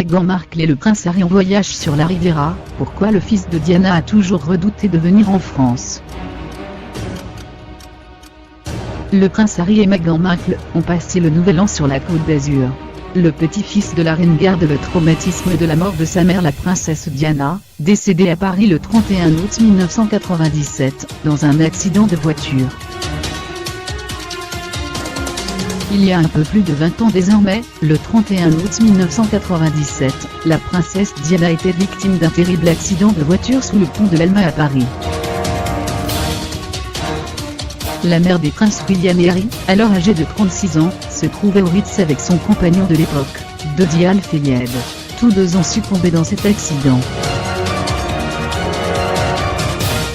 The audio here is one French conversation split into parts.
Meghan Markle et le prince Harry en voyage sur la Riviera. Pourquoi le fils de Diana a toujours redouté de venir en France? Le prince Harry et Meghan Markle ont passé le nouvel an sur la Côte d'Azur. Le petit-fils de la reine garde le traumatisme de la mort de sa mère, la princesse Diana, décédée à Paris le 31 août 1997, dans un accident de voiture. Il y a un peu plus de 20 ans désormais, le 31 août 1997, la princesse Diana était victime d'un terrible accident de voiture sous le pont de l'Alma à Paris. La mère des princes William et Harry, alors âgée de 36 ans, se trouvait au Ritz avec son compagnon de l'époque, Dodi Al-Fayed. Tous deux ont succombé dans cet accident.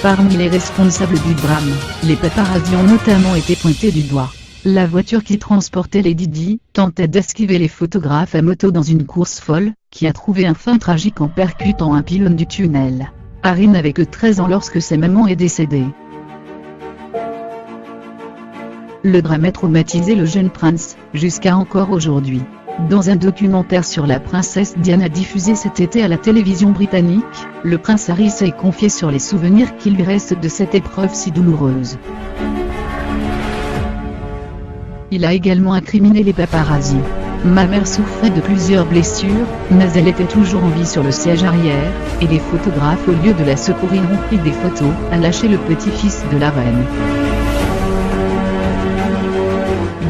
Parmi les responsables du drame, les paparazzis ont notamment été pointés du doigt. La voiture qui transportait Lady Di tentait d'esquiver les photographes à moto dans une course folle, qui a trouvé un fin tragique en percutant un pylône du tunnel. Harry n'avait que 13 ans lorsque sa maman est décédée. Le drame a traumatisé le jeune prince, jusqu'à encore aujourd'hui. Dans un documentaire sur la princesse Diana diffusé cet été à la télévision britannique, le prince Harry s'est confié sur les souvenirs qui lui restent de cette épreuve si douloureuse. Il a également incriminé les paparazzis. Ma mère souffrait de plusieurs blessures, mais elle était toujours en vie sur le siège arrière, et les photographes au lieu de la secourir ont pris des photos, a lâché le petit-fils de la reine.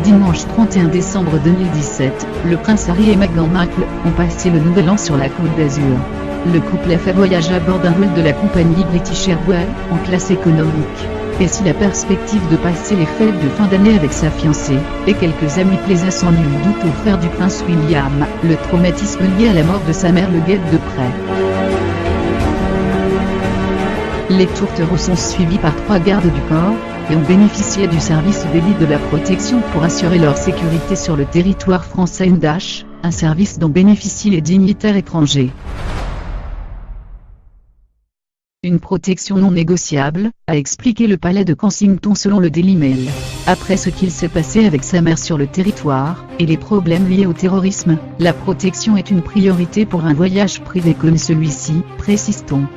Dimanche 31 décembre 2017, le prince Harry et Meghan Markle ont passé le nouvel an sur la Côte d'Azur. Le couple a fait voyage à bord d'un vol de la compagnie British Airways, en classe économique. Et si la perspective de passer les fêtes de fin d'année avec sa fiancée, et quelques amis plaisait sans nul doute au frère du prince William, le traumatisme lié à la mort de sa mère le guette de près. Les tourtereaux sont suivis par 3 gardes du corps, et ont bénéficié du service d'élite de la protection pour assurer leur sécurité sur le territoire français NDH, un service dont bénéficient les dignitaires étrangers. Une protection non négociable, a expliqué le palais de Kensington selon le Daily Mail. Après ce qu'il s'est passé avec sa mère sur le territoire, et les problèmes liés au terrorisme, la protection est une priorité pour un voyage privé comme celui-ci, précise-t-on.